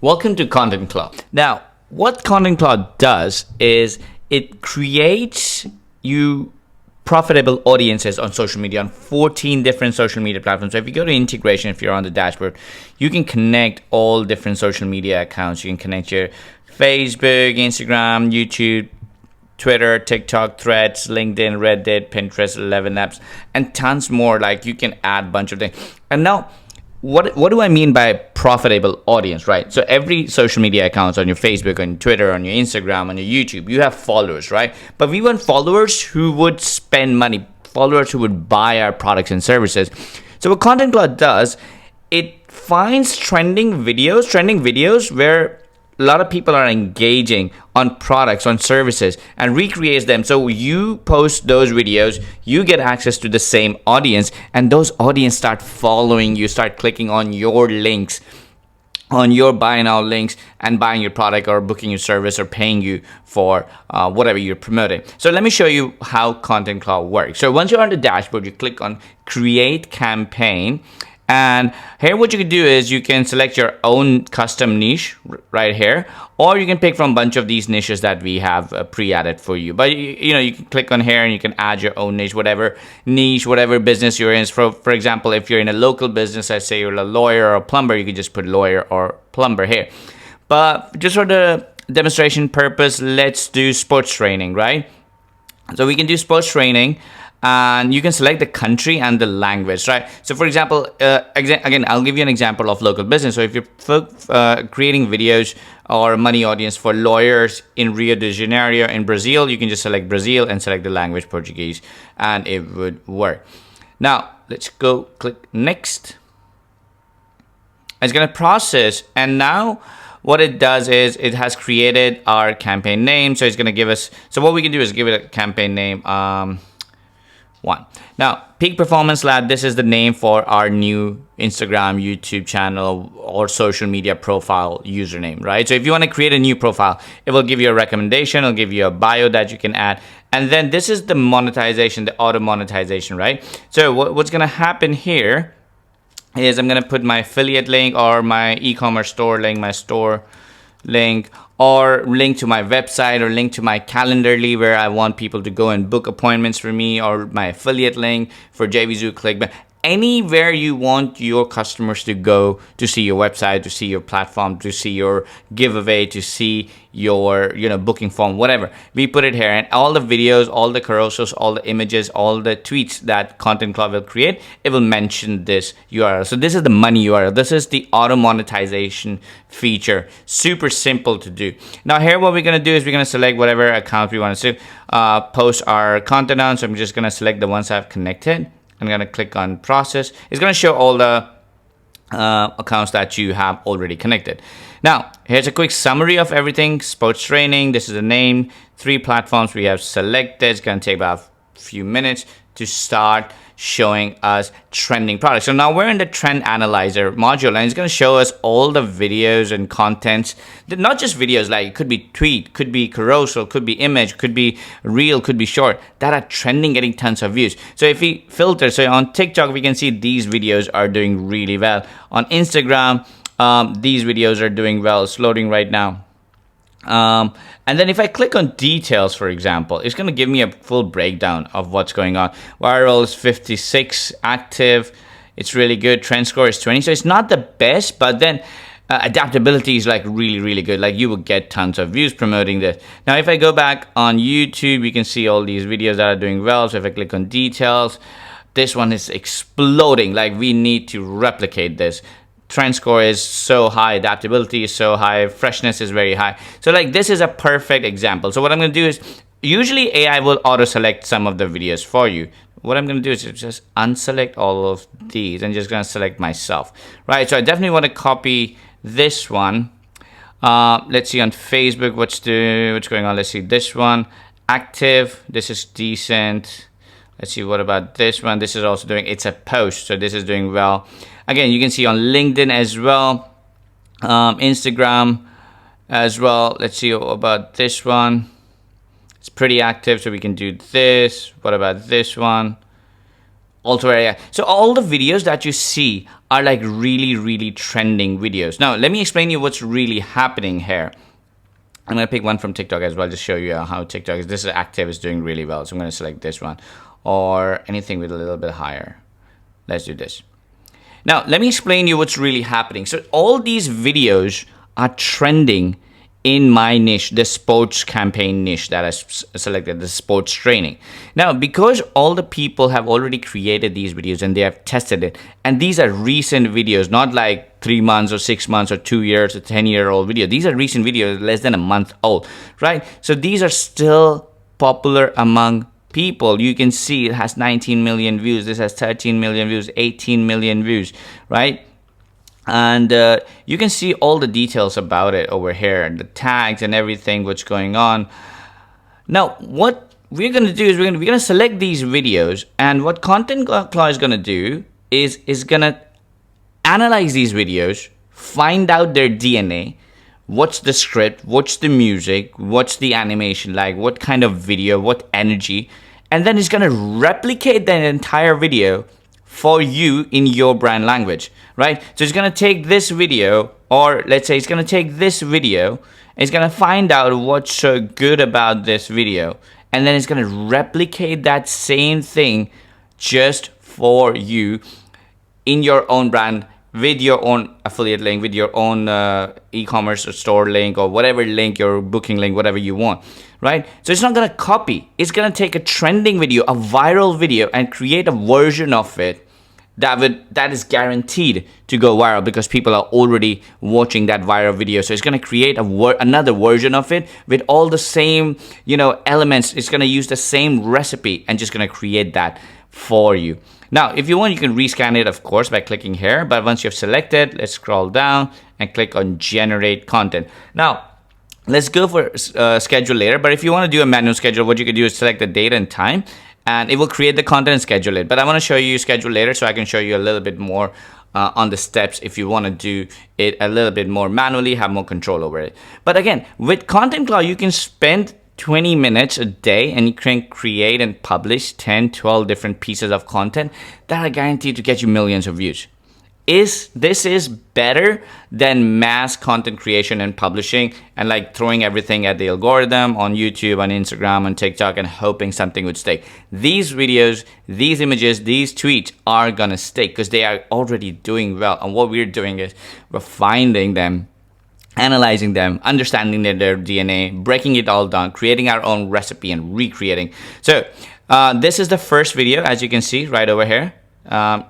Welcome to ContentClaw. Now, what ContentClaw does is it creates you profitable audiences on social media on 14 different social media platforms. So if you go to integration, if you're on the dashboard, you can connect all different social media accounts. You can connect your Facebook, Instagram, YouTube, Twitter, TikTok, Threads, LinkedIn, Reddit, Pinterest, 11 apps, and tons more. Like you can add a bunch of things. And now, what do I mean by profitable audience, right? So every social media account on your Facebook, on Twitter, on your Instagram, on your YouTube, you have followers, right? But we want followers who would spend money, followers who would buy our products and services. So what ContentClaw does, it finds trending videos where a lot of people are engaging on products, on services, and recreates them. So you post those videos, you get access to the same audience, and those audience start following you, start clicking on your links, on your buy now links, and buying your product or booking your service or paying you for whatever you're promoting. So let me show you how ContentClaw works. So once you're on the dashboard, you click on Create Campaign. And here what you can do is you can select your own custom niche right here, or you can pick from a bunch of these niches that we have pre-added for you. But you can click on here and you can add your own niche, whatever business you're in. For example, if you're in a local business, let's say you're a lawyer or a plumber, you can just put lawyer or plumber here. But just for the demonstration purpose, let's do sports training, right? So we can do sports training. And you can select the country and the language, right? So for example, again, I'll give you an example of local business. So if you're creating videos or money audience for lawyers in Rio de Janeiro in Brazil, you can just select Brazil and select the language Portuguese, and it would work. Now, let's go click next. It's gonna process, and now what it does is it has created our campaign name. So it's gonna give us, so what we can do is give it a campaign name, one. Now, Peak Performance Lab, this is the name for our new Instagram, YouTube channel, or social media profile username, right? So if you want to create a new profile, it will give you a recommendation, it'll give you a bio that you can add. And then this is the monetization, the auto monetization, right? So what's going to happen here is I'm going to put my affiliate link or my e-commerce store link, my store link, or link to my website, or link to my Calendly where I want people to go and book appointments for me, or my affiliate link for JVZoo ClickBank. Anywhere you want your customers to go to see your website, to see your platform, to see your giveaway, to see your booking form, whatever. We put it here, and all the videos, all the carousels, all the images, all the tweets that ContentClaw will create, it will mention this URL. So this is the money URL. This is the auto monetization feature. Super simple to do. Now here what we're going to do is we're going to select whatever account we want to post our content on. So I'm just going to select the ones I've connected. I'm going to click on process. It's going to show all the accounts that you have already connected. Now, here's a quick summary of everything. Sports training, this is the name. 3 platforms we have selected. It's going to take about a few minutes to start showing us trending products. So now we're in the trend analyzer module, and it's going to show us all the videos and contents, not just videos, like it could be tweet, could be carousel, could be image, could be reel, could be short, that are trending, getting tons of views. So if we filter, so on TikTok, we can see these videos are doing really well. On Instagram, these videos are doing well. It's loading right now. And then if I click on details, for example, it's going to give me a full breakdown of what's going on. Viral is 56, active, it's really good. Trend score is 20. So it's not the best, but then adaptability is like really good. Like you will get tons of views promoting this. Now, if I go back on YouTube, you can see all these videos that are doing well. So if I click on details, this one is exploding. Like we need to replicate this. Trend score is so high, adaptability is so high, freshness is very high. So like this is a perfect example. So what I'm going to do is, usually AI will auto select some of the videos for you. What I'm going to do is just unselect all of these and just going to select myself, right? So I definitely want to copy this one. Let's see on Facebook what's going on. Let's see this one, active. This is decent. Let's see, what about this one? This is also doing, it's a post, so this is doing well. Again, you can see on LinkedIn as well, Instagram as well. Let's see about this one. It's pretty active, so we can do this. What about this one? also very, so all the videos that you see are like really trending videos. Now let me explain you what's really happening here. I'm going to pick one from TikTok as well, just show you how TikTok is. This is active, is doing really well. So I'm going to select this one, or anything with a little bit higher. Let's do this. Now, let me explain you what's really happening. So all these videos are trending in my niche, the sports campaign niche that I selected, the sports training. Now, because all the people have already created these videos and they have tested it, and these are recent videos, not like 3 months or 6 months or 2 years or 10-year-old video. These are recent videos, less than a month old, right? So these are still popular among people. You can see it has 19 million views. This has 13 million views, 18 million views, right? And you can see all the details about it over here, the tags and everything, what's going on. Now, what we're going to do is we're going to select these videos, and what ContentClaw is going to do is going to analyze these videos, find out their DNA, what's the script, what's the music, what's the animation like, what kind of video, what energy, and then it's going to replicate that entire video for you in your brand language, right? So it's going to take this video, or let's say it's going to take this video, it's going to find out what's so good about this video, and then it's going to replicate that same thing just for you in your own brand, with your own affiliate link, with your own e-commerce or store link, or whatever link, your booking link, whatever you want, right? So it's not going to copy. It's going to take a trending video, a viral video, and create a version of it that is guaranteed to go viral, because people are already watching that viral video. So it's going to create another version of it with all the same, elements. It's going to use the same recipe and just going to create that for you. Now, if you want, you can rescan it, of course, by clicking here. But once you've selected, let's scroll down and click on generate content. Now, let's go for schedule later. But if you want to do a manual schedule, what you can do is select the date and time, and it will create the content and schedule it. But I want to show you schedule later, so I can show you a little bit more on the steps if you want to do it a little bit more manually, have more control over it. But again, with ContentClaw, you can spend 20 minutes a day and you can create and publish 10, 12 different pieces of content that are guaranteed to get you millions of views. This is better than mass content creation and publishing and like throwing everything at the algorithm on YouTube, on Instagram, on TikTok, and hoping something would stick. These videos, these images, these tweets are gonna stick because they are already doing well. And what we're doing is we're finding them, analyzing them, understanding their DNA, breaking it all down, creating our own recipe and recreating. So this is the first video, as you can see right over here.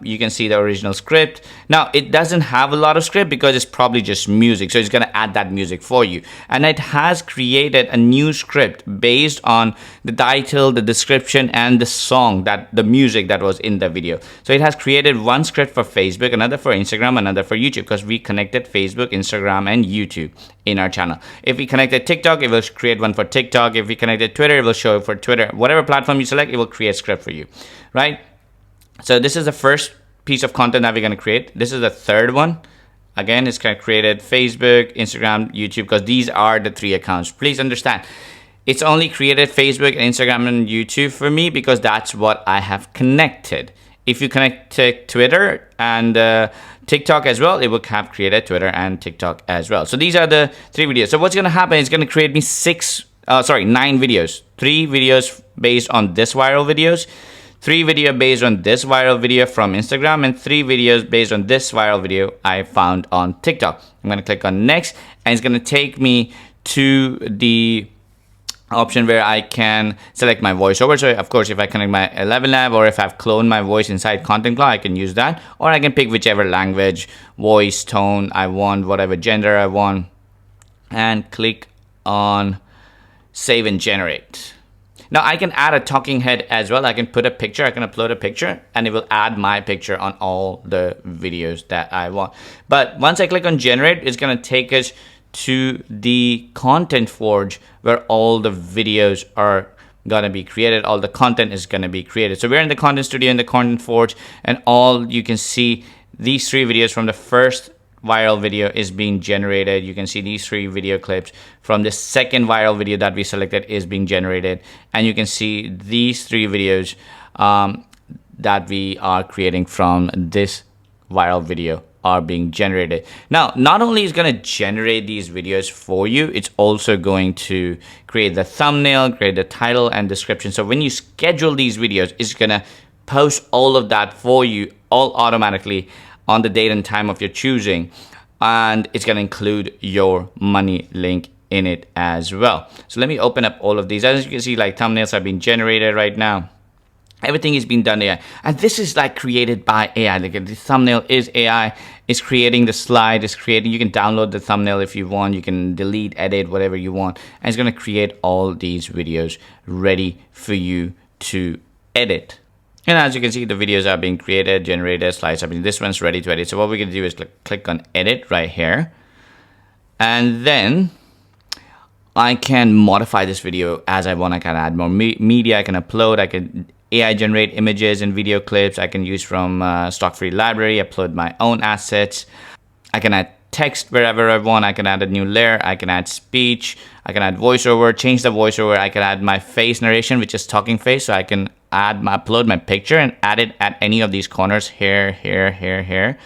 You can see the original script. Now it doesn't have a lot of script because it's probably just music, so it's going to add that music for you, and it has created a new script based on the title, the description, and the song, that the music that was in the video. So it has created one script for Facebook, another for Instagram, another for YouTube, because we connected Facebook, Instagram, and YouTube in our channel. If we connected TikTok, it will create one for TikTok. If we connected Twitter, it will show it for Twitter. Whatever platform you select, it will create a script for you, right? So this is the first piece of content that we're going to create. This is the third one. Again, it's kind of created Facebook, Instagram, YouTube, because these are the 3 accounts. Please understand, it's only created Facebook, Instagram, and YouTube for me because that's what I have connected. If you connect to Twitter and TikTok as well, it will have created Twitter and TikTok as well. So these are the 3 videos. So what's going to happen is going to create me 9 videos. 3 videos based on this viral videos, 3 videos based on this viral video from Instagram, and 3 videos based on this viral video I found on TikTok. I'm going to click on next, and it's going to take me to the option where I can select my voiceover. So of course, if I connect my 11 lab, or if I've cloned my voice inside ContentClaw, I can use that, or I can pick whichever language, voice, tone I want, whatever gender I want, and click on save and generate. Now I can add a talking head as well. I can put a picture, I can upload a picture, and it will add my picture on all the videos that I want. But once I click on generate, it's going to take us to the Content Forge where all the videos are going to be created. All the content is going to be created. So we're in the Content Studio in the Content Forge, and all you can see these 3 videos from the first viral video is being generated. You can see these 3 video clips from the second viral video that we selected is being generated, and you can see these 3 videos. that we are creating from this viral video are being generated. Now, not only is going to generate these videos for you, it's also going to create the thumbnail, create the title and description. So when you schedule these videos, it's going to post all of that for you all automatically on the date and time of your choosing. And it's going to include your money link in it as well. So let me open up all of these. As you can see, like thumbnails are being generated right now. Everything is being done AI. And this is like created by AI. Like the thumbnail is AI. It's creating the slide, it's creating, you can download the thumbnail if you want, you can delete, edit, whatever you want. And it's gonna create all these videos ready for you to edit. And as you can see, the videos are being created, generated, slides are being, this one's ready to edit. So what we're gonna do is click on edit right here. And then I can modify this video as I want. I can add more media, I can upload, I can AI generate images and video clips. I can use from stock free library, upload my own assets. I can add text wherever I want. I can add a new layer. I can add speech. I can add voiceover, change the voiceover. I can add my face narration, which is talking face. So I can upload my picture and add it at any of these corners here, here, here, here.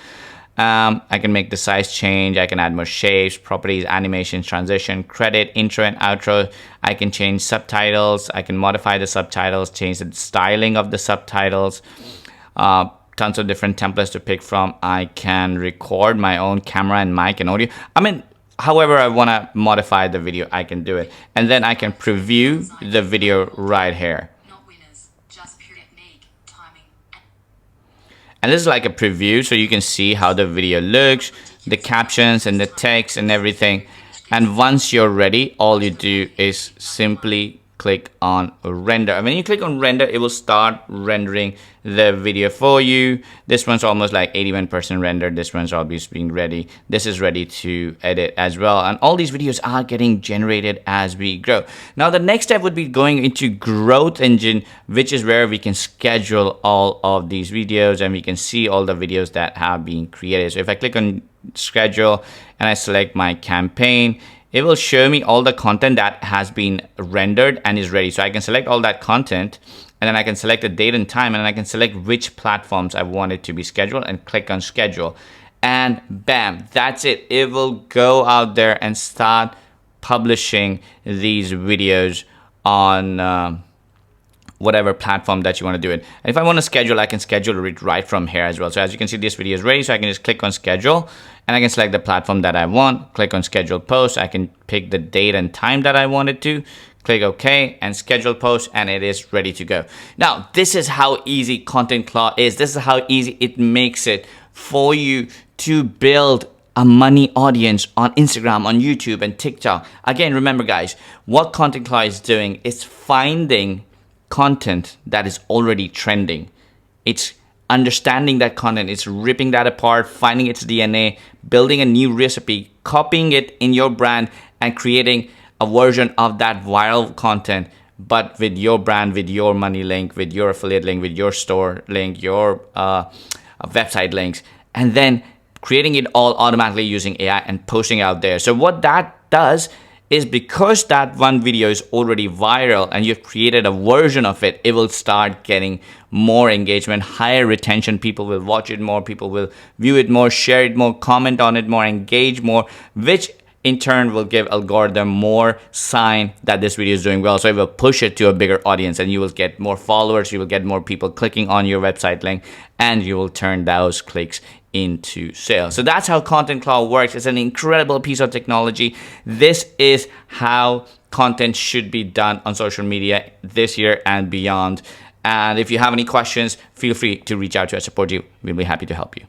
I can make the size change. I can add more shapes, properties, animations, transition, credit, intro and outro. I can change subtitles. I can modify the subtitles, change the styling of the subtitles. Tons of different templates to pick from. I can record my own camera and mic and audio. I mean, however I want to modify the video, I can do it. And then I can preview the video right here. And this is like a preview, so you can see how the video looks, the captions and the text and everything. And once you're ready, all you do is simply click on render. And when you click on render, it will start rendering the video for you. This one's almost like 81% rendered. This one's obviously being ready. This is ready to edit as well. And all these videos are getting generated as we grow. Now, the next step would be going into Growth Engine, which is where we can schedule all of these videos and we can see all the videos that have been created. So if I click on schedule and I select my campaign, it will show me all the content that has been rendered and is ready. So I can select all that content and then I can select the date and time and then I can select which platforms I want it to be scheduled and click on schedule. And bam, that's it. It will go out there and start publishing these videos on whatever platform that you want to do it. And if I want to schedule, I can schedule it right from here as well. So as you can see, this video is ready. So I can just click on schedule and I can select the platform that I want, click on schedule post. I can pick the date and time that I want it to, click OK and schedule post, and it is ready to go. Now, this is how easy ContentClaw is. This is how easy it makes it for you to build a money audience on Instagram, on YouTube and TikTok. Again, remember guys, what ContentClaw is doing is finding content that is already trending. It's understanding that content, it's ripping that apart, finding its DNA, building a new recipe, copying it in your brand and creating a version of that viral content, but with your brand, with your money link, with your affiliate link, with your store link, your website links, and then creating it all automatically using AI and posting out there. So what that does is, because that one video is already viral and you've created a version of it, it will start getting more engagement, higher retention. People will watch it more, people will view it more, share it more, comment on it more, engage more, which in turn will give algorithm more sign that this video is doing well. So it will push it to a bigger audience and you will get more followers, you will get more people clicking on your website link, and you will turn those clicks into sales. So that's how ContentClaw works. It's an incredible piece of technology. This is how content should be done on social media this year and beyond. And if you have any questions, feel free to reach out to us, support you. We'll be happy to help you.